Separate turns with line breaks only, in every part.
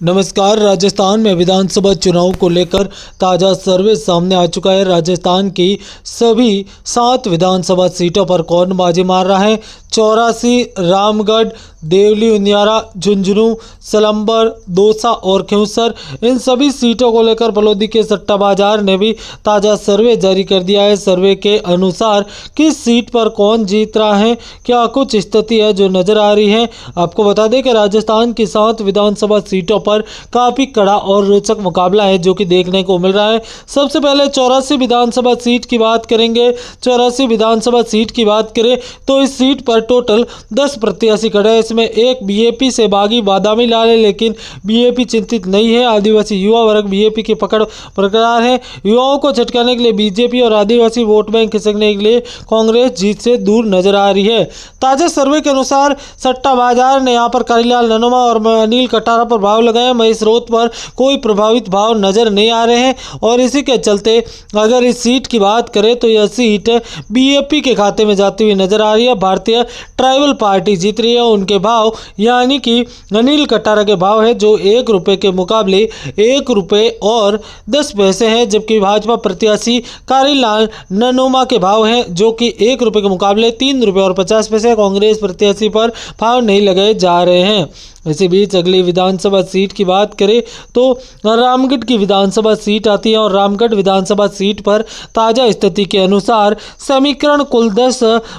नमस्कार। राजस्थान में विधानसभा चुनाव को लेकर ताज़ा सर्वे सामने आ चुका है। राजस्थान की सभी 7 विधानसभा सीटों पर कौन बाजी मार रहा है। 84 रामगढ़, देवली, उनियारा, झुंझुनू, सलंबर, दौसा और खिंवसर, इन सभी सीटों को लेकर बलौदी के सट्टा बाजार ने भी ताज़ा सर्वे जारी कर दिया है। सर्वे के अनुसार किस सीट पर कौन जीत रहा है, क्या कुछ स्थिति है जो नजर आ रही है। आपको बता दें कि राजस्थान की 7 विधानसभा सीटों पर काफी कड़ा और रोचक मुकाबला है जो कि देखने को मिल रहा है। सबसे पहले 84 विधानसभा सीट की बात करेंगे। 84 विधानसभा सीट की बात करें तो इस सीट पर टोटल 10 प्रत्याशी खड़े हैं। इसमें एक बीएपी से बागी बादामी लाल है, लेकिन बीएपी चिंतित नहीं है। आदिवासी युवा वर्ग बीएपी की पकड़ बरकरार है। युवाओं को झटकाने के लिए बीजेपी और आदिवासी वोट बैंक खिसकने के लिए कांग्रेस जीत से दूर नजर आ रही है। ताजा सर्वे के अनुसार सट्टा बाजार ने यहाँ पर कालीलाल ननोमा और अनिल कटारा पर भाव लगाया। महेश रोत पर कोई प्रभावित भाव नजर नहीं आ रहे हैं और इसी के चलते अगर इस सीट की बात करें तो यह सीट बीएपी के खाते में जाती हुई नजर आ रही है। भारतीय ट्राइबल पार्टी जीत रही है। उनके भाव यानी कि अनिल कटारा के भाव है जो 1 रुपये के मुकाबले 1 रुपये और 10 पैसे हैं, जबकि भाजपा प्रत्याशी कालीलाल ननोमा के भाव हैं जो कि 1 रुपये के मुकाबले 3 रुपये और 50 पैसे। कांग्रेस प्रत्याशी पर भाव नहीं लगाए जा रहे हैं। इसी बीच अगली विधानसभा सीट की बात करें तो रामगढ़ की विधानसभा सीट आती है और रामगढ़ विधानसभा सीट पर ताज़ा स्थिति के अनुसार समीकरण कुल 10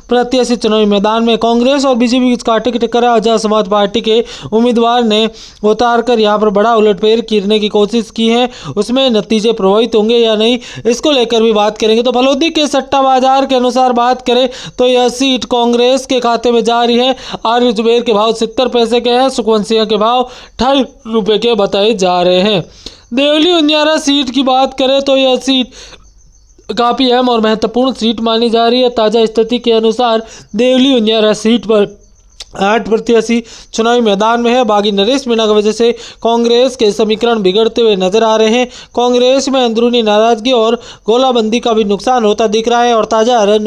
प्रत्याशी चुनावी मैदान में। कांग्रेस और बीजेपी की कांटे की टक्कर है। आजाद समाज पार्टी के उम्मीदवार ने उतारकर यहां पर बड़ा उलटफेर करने की कोशिश की है। उसमें नतीजे प्रभावित होंगे या नहीं, इसको लेकर भी बात करेंगे। तो बलौदी के सट्टा बाजार के अनुसार बात करें तो यह सीट कांग्रेस के खाते में जा रही है। आर्य जुबेर के भाव 70 पैसे के हैं। सिंह के भाव 2.5 रुपए के बताए जा रहे हैं। देवली उनियारा सीट की बात करें तो यह सीट काफी अहम और महत्वपूर्ण सीट मानी जा रही है। ताजा स्थिति के अनुसार देवली उनियारा सीट पर 8 प्रत्याशी चुनावी मैदान में है। बागी नरेश मीणा की वजह से कांग्रेस के समीकरण बिगड़ते हुए नजर आ रहे हैं। कांग्रेस में अंदरूनी नाराजगी और गोलाबंदी का भी नुकसान होता दिख रहा है और ताजा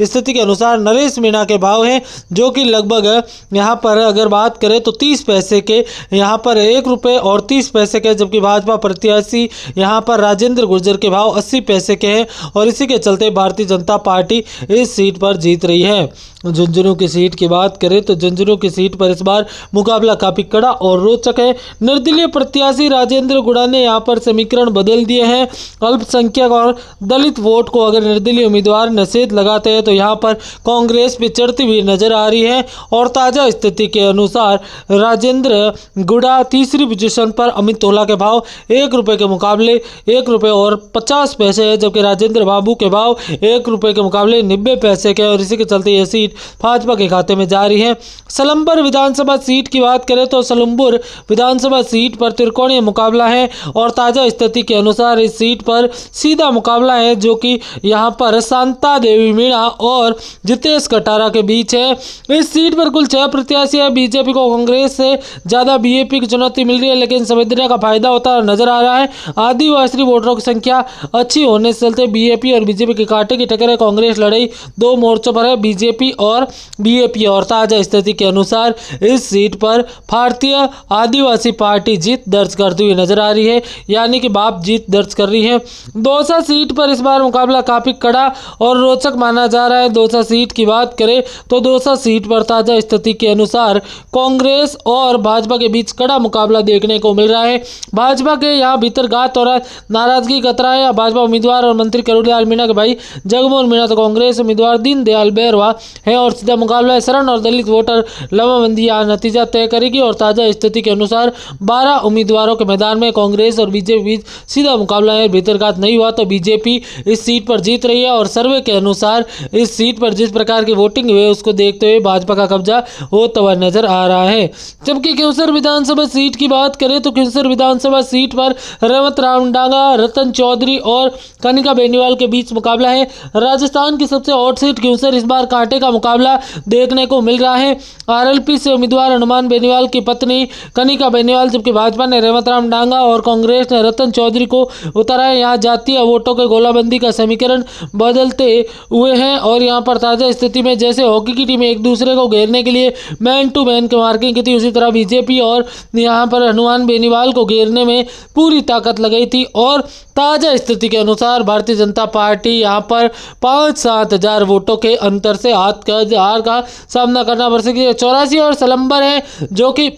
स्थिति के अनुसार नरेश मीणा के भाव हैं जो कि लगभग यहां पर अगर बात करें तो 30 पैसे के, यहां पर 1 रुपये और 30 पैसे के, जबकि भाजपा प्रत्याशी यहां पर राजेंद्र गुर्जर के भाव 80 पैसे के हैं और इसी के चलते भारतीय जनता पार्टी इस सीट पर जीत रही है। झुंझुनू की सीट की बात करें तो झुंझुनू की सीट पर इस बार मुकाबला काफी कड़ा और रोचक है। निर्दलीय प्रत्याशी राजेंद्र गुड़ा ने यहां पर समीकरण बदल दिए हैं। अल्पसंख्यक और दलित वोट को अगर निर्दलीय उम्मीदवार नसेद लगाते हैं तो यहां पर कांग्रेस पिछड़ती हुई नजर आ रही है और ताजा स्थिति के अनुसार राजेंद्र गुड़ा तीसरी पोजीशन पर, अमित तोला के भाव 1 रुपये के मुकाबले 1 रुपये और 50 पैसे है, जबकि राजेंद्र बाबू के भाव 1 रुपये के मुकाबले 90 पैसे के और इसी के चलते यह सीट भाजपा के खाते में जा रही है। सलंबर विधानसभा सीट की बात करें तो सलंबर विधानसभा सीट पर त्रिकोणीय मुकाबला है और ताजा स्थिति के अनुसार इस सीट पर सीधा मुकाबला है जो कि यहां पर शांता देवी मीणा और जितेश कटारा के बीच है। इस सीट पर कुल 6 प्रत्याशी है। बीजेपी को कांग्रेस से ज्यादा बीएपी की चुनौती मिल रही है, लेकिन संवेदना का फायदा होता नजर आ रहा है। आदिवासी वोटरों की संख्या अच्छी होने से चलते बीएपी और बीजेपी के कांटे की टक्कर है। कांग्रेस लड़ाई 2 मोर्चों पर है, बीजेपी और बीएपी, और ताजा स्थिति के अनुसार इस सीट पर भारतीय आदिवासी पार्टी जीत दर्ज करती हुई नजर आ रही है, यानी कि बाप जीत दर्ज कर रही है। दौसा सीट पर इस बार मुकाबला काफी कड़ा और रोचक माना जा रहा है। दौसा सीट की बात करें तो दौसा सीट पर ताजा स्थिति के अनुसार कांग्रेस और भाजपा के बीच कड़ा मुकाबला देखने को मिल रहा है। भाजपा के यहाँ भीतर गात और नाराजगी कतरा है। भाजपा उम्मीदवार और मंत्री करुणलाल मीणा के भाई जगमोहन मीणा तो कांग्रेस उम्मीदवार दीनदयाल बैरवा है और सीधा मुकाबला है। शरण और दलित वोटर लवाबंदी यहाँ नतीजा तय करेगी और ताजा स्थिति के अनुसार 12 उम्मीदवारों के मैदान में कांग्रेस और बीजेपी बीच सीधा मुकाबला है। भीतरघात नहीं हुआ तो बीजेपी इस सीट पर जीत रही है और सर्वे के अनुसार इस सीट पर जिस प्रकार की वोटिंग हुई उसको देखते हुए भाजपा का कब्जा होता हुआ नजर आ रहा है। जबकि खिंवसर विधानसभा सीट की बात करें तो खिंवसर विधानसभा सीट पर रमत रामडांगा, रतन चौधरी और कनिका बेनीवाल के बीच मुकाबला है। राजस्थान की सबसे हॉट सीट खिंवसर इस बार कांटे का मुकाबला देखने को मिल रहा है। आरएलपी से उम्मीदवार हनुमान बेनीवाल की पत्नी कनिका बेनीवाल, जबकि भाजपा ने रेवत राम डांगा और कांग्रेस ने रतन चौधरी को उतारा है। यहाँ जातीय वोटों के गोलाबंदी का समीकरण बदलते हुए हैं और यहाँ पर ताजा स्थिति में जैसे हॉकी की टीम एक दूसरे को घेरने के लिए मैन टू मैन की मार्किंग की थी, उसी तरह बीजेपी और यहाँ पर हनुमान बेनीवाल को घेरने में पूरी ताकत लगाई थी। और ताजा स्थिति के अनुसार भारतीय जनता पार्टी यहाँ पर 5-7 हजार वोटों के अंतर से हार का सामना करना पड़ सकती है। 84 और सलंबर है जो कि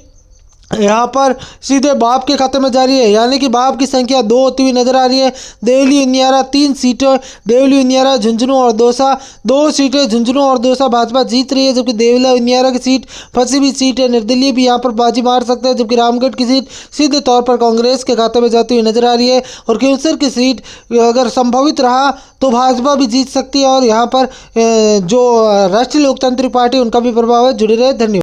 यहाँ पर सीधे बाप के खाते में जा रही है, यानी कि बाप की संख्या 2 होती हुई नजर आ रही है। देवली उनियारा 3 सीटें, देवली उनियारा, झुंझुनू और दौसा 2 सीटें, झुंझुनू और दौसा भाजपा जीत रही है, जबकि देवला उनियारा की सीट फंसी हुई सीट है। निर्दलीय भी यहाँ पर बाजी मार सकते हैं, जबकि रामगढ़ की सीट सीधे तौर पर कांग्रेस के खाते में जाती हुई नजर आ रही है। और केवसर की सीट अगर संभवित रहा तो भाजपा भी जीत सकती है और यहाँ पर जो राष्ट्रीय लोकतांत्रिक पार्टी उनका भी प्रभाव है। जुड़े रहे, धन्यवाद।